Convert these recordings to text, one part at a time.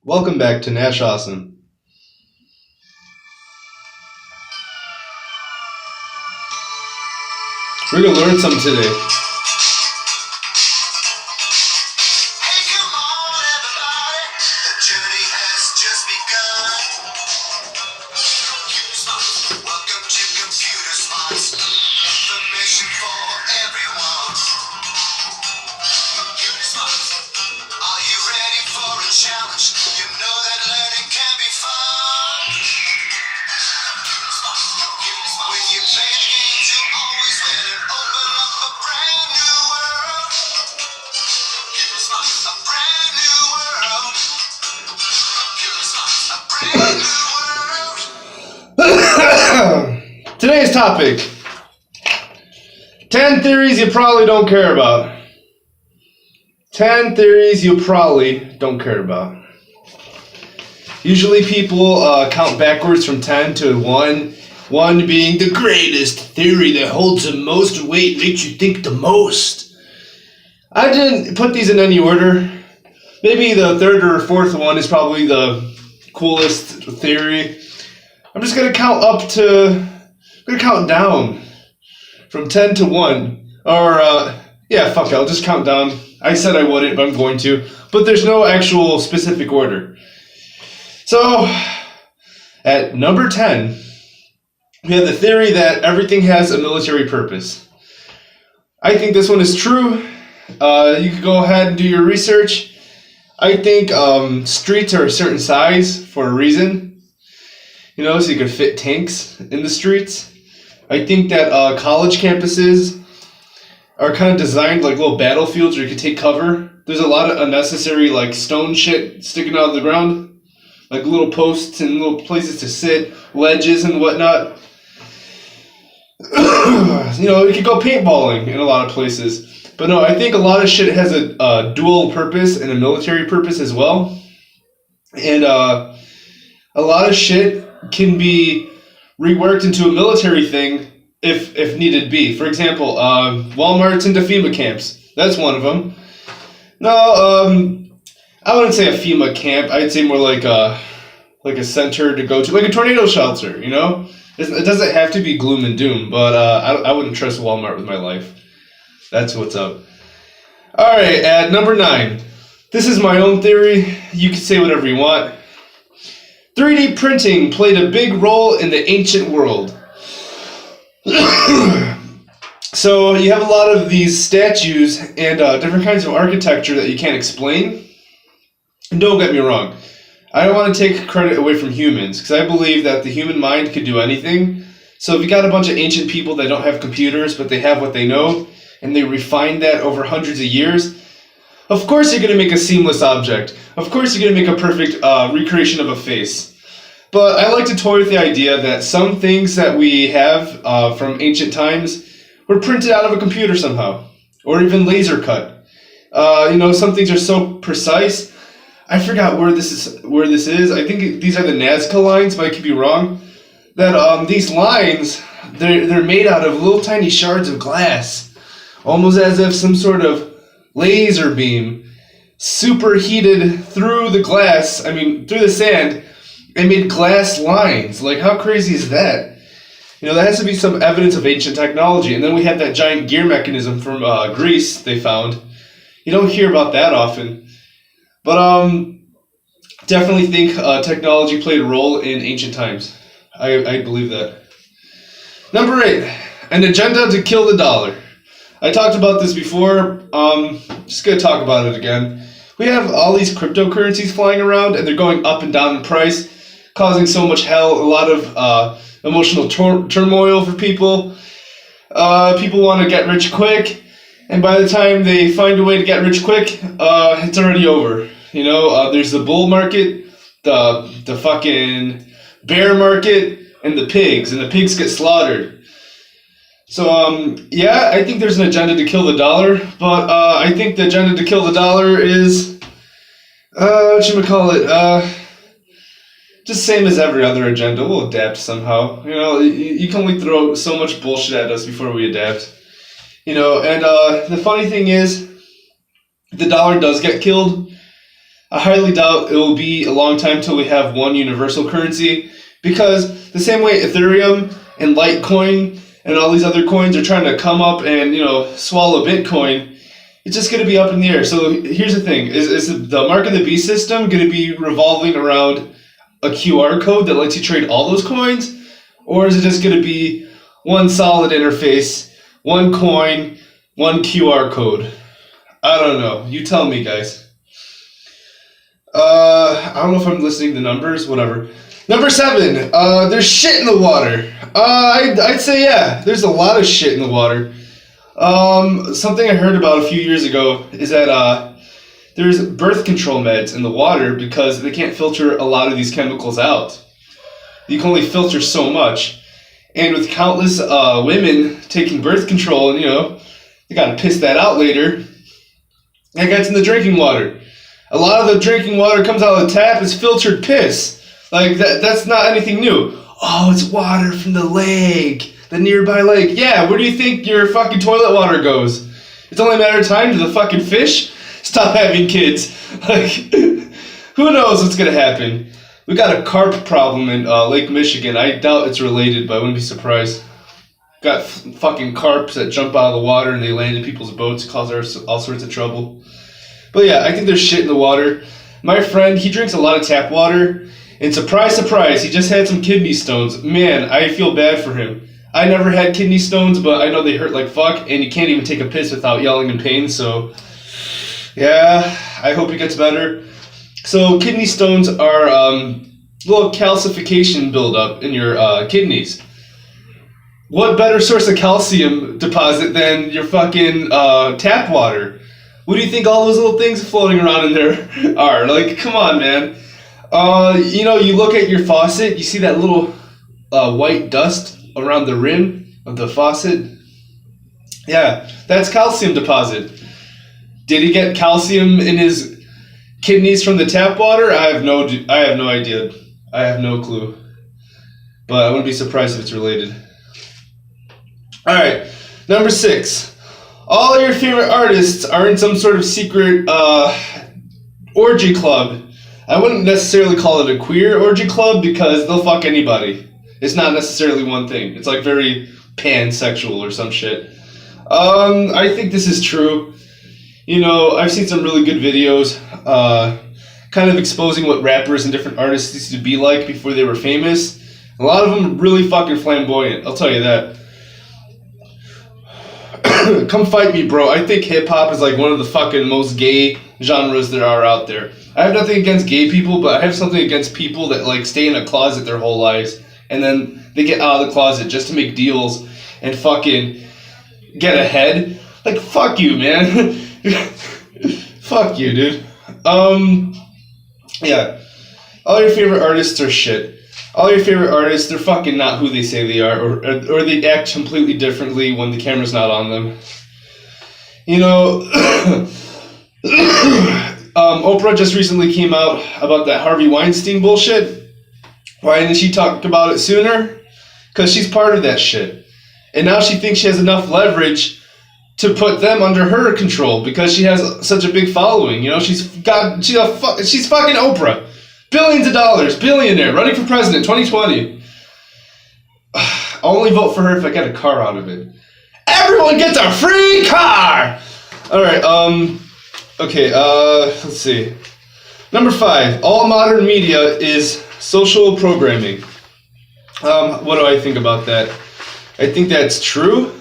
Welcome back to Nash Awesome. We're gonna learn something today. Hey, come on, everybody. The journey has just begun. Computer Smarts. Welcome to Computer Smarts. Information for everyone. Computer Smarts. Are you ready for a challenge? You know that learning can be fun. Computer Smarts. Computer Smarts. When you play the games, you'll always win and open up a brand new world. Computer Smarts. A brand new world. Computer Smarts. A brand new world. Today's topic: 10 theories you probably don't care about. 10 theories you probably don't care about. Usually people count backwards from 10 to 1. 1 being the greatest theory that holds the most weight, makes you think the most. I didn't put these in any order. Maybe the third or fourth one is probably the coolest theory. I'm just gonna count down from 10 to 1. Or fuck it, I'll just count down. I said I wouldn't, but I'm going to. But there's no actual specific order. So, at number 10, we have the theory that everything has a military purpose. I think this one is true. You could go ahead and do your research. I think streets are a certain size for a reason. You know, so you could fit tanks in the streets. I think that college campuses are kind of designed like little battlefields where you could take cover. There's a lot of unnecessary like stone shit sticking out of the ground, like little posts and little places to sit, ledges and whatnot. You know, you could go paintballing in a lot of places. But no, I think a lot of shit has a dual purpose and a military purpose as well. And a lot of shit can be reworked into a military thing if needed be. For example, Walmart's into FEMA camps. That's one of them. No, I wouldn't say a FEMA camp. I'd say more like a center to go to, like a tornado shelter, you know? It doesn't have to be gloom and doom, but I wouldn't trust Walmart with my life. That's what's up. Alright, at number 9. This is my own theory. You can say whatever you want. 3D printing played a big role in the ancient world. So you have a lot of these statues and different kinds of architecture that you can't explain. And don't get me wrong, I don't want to take credit away from humans, because I believe that the human mind could do anything. So if you got a bunch of ancient people that don't have computers, but they have what they know, and they refine that over hundreds of years, of course you're going to make a seamless object. Of course you're going to make a perfect recreation of a face. But I like to toy with the idea that some things that we have from ancient times were printed out of a computer somehow, or even laser cut. You know, some things are so precise. I forgot where this is. I think these are the Nazca lines, but I could be wrong. That these lines, they're made out of little tiny shards of glass, almost as if some sort of laser beam superheated through the glass. I mean, through the sand, and made glass lines. Like, how crazy is that? You know, that has to be some evidence of ancient technology. And then we have that giant gear mechanism from Greece they found. You don't hear about that often. But definitely think technology played a role in ancient times. I believe that. Number 8, an agenda to kill the dollar. I talked about this before. Just going to talk about it again. We have all these cryptocurrencies flying around, and they're going up and down in price, causing so much hell, a lot of emotional turmoil for people. People want to get rich quick, and by the time they find a way to get rich quick, it's already over. You know, there's the bull market, the fucking bear market, and the pigs get slaughtered. So, yeah, I think there's an agenda to kill the dollar, but I think the agenda to kill the dollar is, just same as every other agenda. We'll adapt somehow. You know, you can only throw so much bullshit at us before we adapt. You know, and the funny thing is, if the dollar does get killed, I highly doubt it will be a long time till we have one universal currency, because the same way Ethereum and Litecoin and all these other coins are trying to come up and, swallow Bitcoin, it's just going to be up in the air. So here's the thing, is the Mark of the Beast system going to be revolving around a QR code that lets you trade all those coins? Or is it just going to be one solid interface, one coin, one QR code? I don't know. You tell me, guys. I don't know if I'm listening to numbers, whatever. Number 7, there's shit in the water. I'd say, yeah, there's a lot of shit in the water. Something I heard about a few years ago is that there's birth control meds in the water because they can't filter a lot of these chemicals out. You can only filter so much. And with countless women taking birth control, and, they gotta piss that out later, that gets in the drinking water. A lot of the drinking water comes out of the tap is filtered piss. Like, that's not anything new. Oh, it's water from the lake, the nearby lake. Yeah, where do you think your fucking toilet water goes? It's only a matter of time till the fucking fish stop having kids. Like, who knows what's gonna happen? We got a carp problem in Lake Michigan. I doubt it's related, but I wouldn't be surprised. Got fucking carps that jump out of the water and they land in people's boats, cause all sorts of trouble. But yeah, I think there's shit in the water. My friend, he drinks a lot of tap water, and surprise, surprise, he just had some kidney stones. Man, I feel bad for him. I never had kidney stones, but I know they hurt like fuck, and you can't even take a piss without yelling in pain, so yeah, I hope he gets better. So kidney stones are little calcification buildup in your kidneys. What better source of calcium deposit than your fucking tap water? What do you think all those little things floating around in there are? Like, come on, man. You look at your faucet, you see that little white dust around the rim of the faucet? Yeah, that's calcium deposit. Did he get calcium in his kidneys from the tap water? I have no idea. I have no clue. But I wouldn't be surprised if it's related. Alright, number 6. All your favorite artists are in some sort of secret orgy club. I wouldn't necessarily call it a queer orgy club because they'll fuck anybody. It's not necessarily one thing. It's like very pansexual or some shit. I think this is true. I've seen some really good videos kind of exposing what rappers and different artists used to be like before they were famous. A lot of them are really fucking flamboyant, I'll tell you that. Come fight me, bro. I think hip-hop is like one of the fucking most gay genres there are out there. I have nothing against gay people, but I have something against people that like stay in a closet their whole lives and then they get out of the closet just to make deals and fucking get ahead. Like, fuck you, man. Fuck you, dude. Yeah. All your favorite artists are shit. All your favorite artists, they're fucking not who they say they are, or they act completely differently when the camera's not on them. Oprah just recently came out about that Harvey Weinstein bullshit. Why didn't she talk about it sooner? Because she's part of that shit. And now she thinks she has enough leverage to put them under her control because she has such a big following. She's fucking Oprah. Billions of dollars, billionaire, running for president, 2020. I'll only vote for her if I get a car out of it. Everyone gets a free car! Alright, okay, let's see. Number 5, all modern media is social programming. What do I think about that? I think that's true.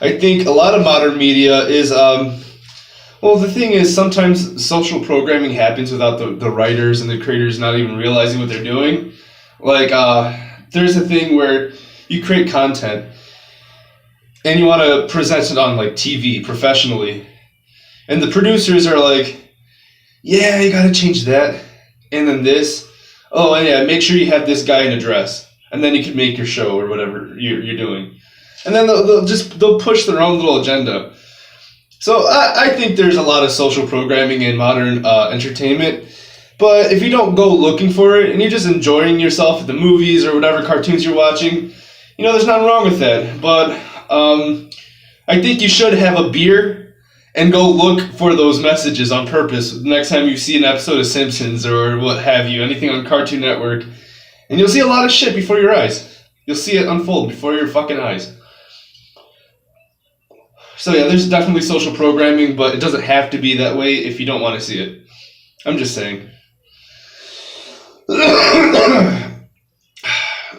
I think a lot of modern media is, well, the thing is, sometimes social programming happens without the writers and the creators not even realizing what they're doing. Like, there's a thing where you create content and you want to present it on, like, TV professionally. And the producers are like, yeah, you got to change that. And then this. Oh, and yeah, make sure you have this guy in a dress. And then you can make your show or whatever you're doing. And then they'll push their own little agenda. So I think there's a lot of social programming in modern entertainment, but if you don't go looking for it and you're just enjoying yourself at the movies or whatever cartoons you're watching, there's nothing wrong with that. But I think you should have a beer and go look for those messages on purpose next time you see an episode of Simpsons or what have you, anything on Cartoon Network. And you'll see a lot of shit before your eyes. You'll see it unfold before your fucking eyes. So yeah, there's definitely social programming, but it doesn't have to be that way if you don't want to see it. I'm just saying.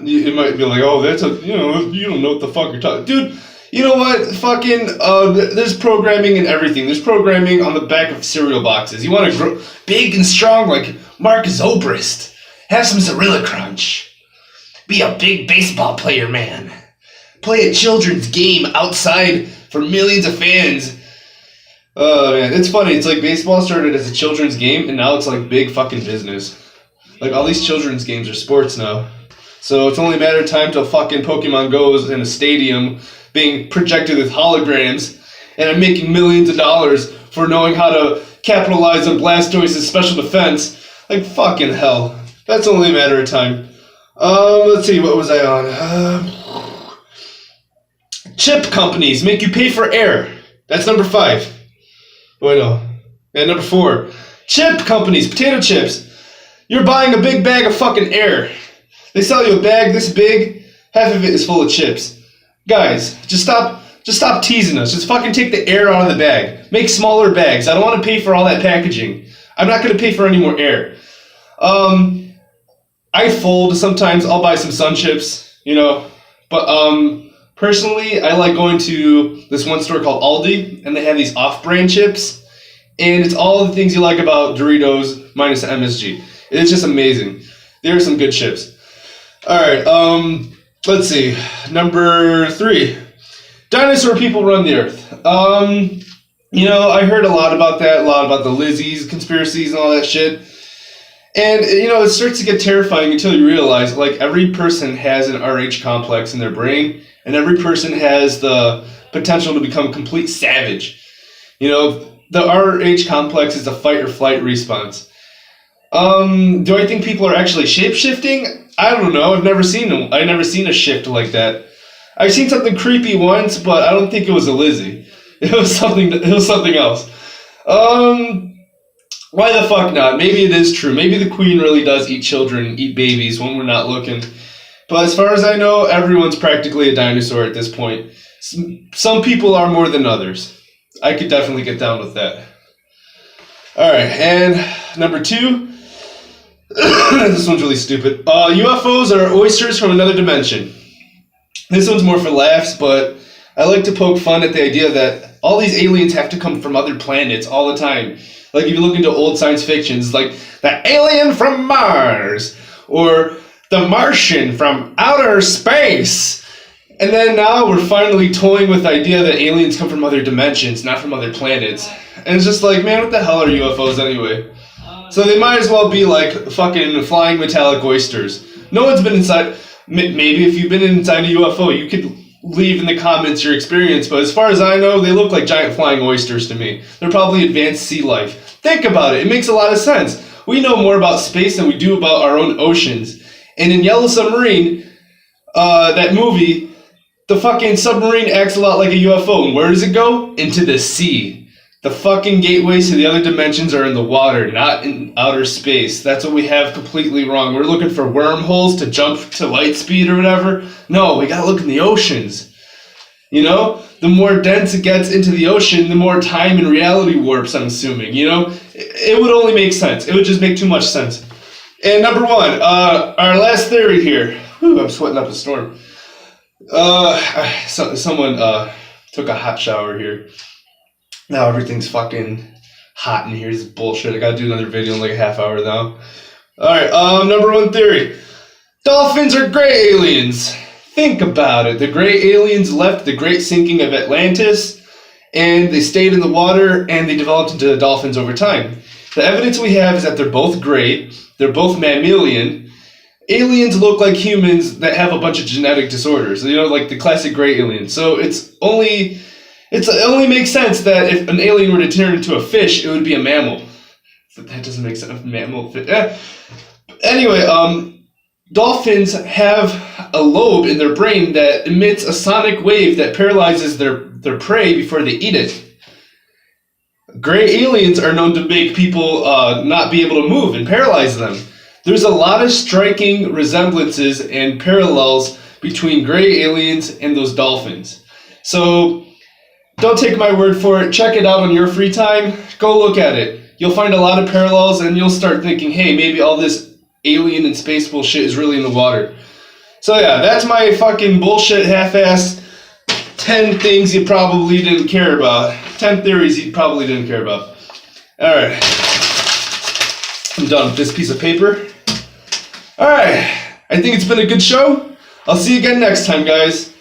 You might be like, oh, that's you don't know what the fuck you're talking. Dude, you know what? Fucking, there's programming and everything. There's programming on the back of cereal boxes. You want to grow big and strong like Mark Zobrist. Have some Zorilla Crunch. Be a big baseball player, man. Play a children's game outside for millions of fans. Oh, man. It's funny. It's like baseball started as a children's game, and now it's like big fucking business. Like, all these children's games are sports now. So it's only a matter of time till fucking Pokemon Go's in a stadium being projected with holograms, and I'm making millions of dollars for knowing how to capitalize on Blastoise's special defense. Like, fucking hell. That's only a matter of time. Let's see, what was I on? Chip companies make you pay for air. That's number 5. Oh, no. And number 4. Chip companies, potato chips. You're buying a big bag of fucking air. They sell you a bag this big, half of it is full of chips. Guys, just stop teasing us. Just fucking take the air out of the bag. Make smaller bags. I don't want to pay for all that packaging. I'm not going to pay for any more air. I fold sometimes. I'll buy some Sun Chips, But personally, I like going to this one store called Aldi, and they have these off-brand chips. And it's all the things you like about Doritos minus the MSG. It's just amazing. There are some good chips. Alright, let's see. Number 3. Dinosaur people run the earth. I heard a lot about that, a lot about the Lizzies, conspiracies, and all that shit. And, it starts to get terrifying until you realize, like, every person has an RH complex in their brain, and every person has the potential to become a complete savage. The RH complex is a fight or flight response. Do I think people are actually shape-shifting? I don't know. I've never seen them. I've never seen a shift like that. I've seen something creepy once, but I don't think it was a Lizzie. It was something else. Why the fuck not? Maybe it is true. Maybe the queen really does eat children, eat babies when we're not looking. But as far as I know, everyone's practically a dinosaur at this point. Some people are more than others. I could definitely get down with that. Alright, and number 2. This one's really stupid. UFOs are oysters from another dimension. This one's more for laughs, but I like to poke fun at the idea that all these aliens have to come from other planets all the time. Like, if you look into old science fictions, like the alien from Mars, or the Martian from outer space. And then now we're finally toying with the idea that aliens come from other dimensions, not from other planets. And it's just like, man, what the hell are UFOs anyway? So they might as well be like fucking flying metallic oysters. No one's been inside. Maybe if you've been inside a UFO, you could leave in the comments your experience. But as far as I know, they look like giant flying oysters to me. They're probably advanced sea life. Think about it. It makes a lot of sense. We know more about space than we do about our own oceans. And in Yellow Submarine, that movie, the fucking submarine acts a lot like a UFO. And where does it go? Into the sea. The fucking gateways to the other dimensions are in the water, not in outer space. That's what we have completely wrong. We're looking for wormholes to jump to light speed or whatever. No, we gotta look in the oceans. The more dense it gets into the ocean, the more time and reality warps, I'm assuming. It would only make sense. It would just make too much sense. And number 1, our last theory here. Whew, I'm sweating up a storm. Someone took a hot shower here. Now everything's fucking hot in here. This is bullshit. I gotta do another video in like a half hour now. Alright, number 1 theory. Dolphins are gray aliens. Think about it. The gray aliens left the great sinking of Atlantis, and they stayed in the water, and they developed into dolphins over time. The evidence we have is that they're both gray, they're both mammalian. Aliens look like humans that have a bunch of genetic disorders, like the classic gray alien. So it only makes sense that if an alien were to turn into a fish, it would be a mammal. That doesn't make sense. Mammal, fish. Anyway, dolphins have a lobe in their brain that emits a sonic wave that paralyzes their prey before they eat it. gray aliens are known to make people not be able to move and paralyze them. There's a lot of striking resemblances and parallels between gray aliens and those dolphins. So don't take my word for it. Check it out on your free time. Go look at it. You'll find a lot of parallels, and you'll start thinking, hey, maybe all this alien and space bullshit is really in the water. So yeah, that's my fucking bullshit half-assed 10 things you probably didn't care about. 10 theories you probably didn't care about. Alright. I'm done with this piece of paper. Alright. I think it's been a good show. I'll see you again next time, guys.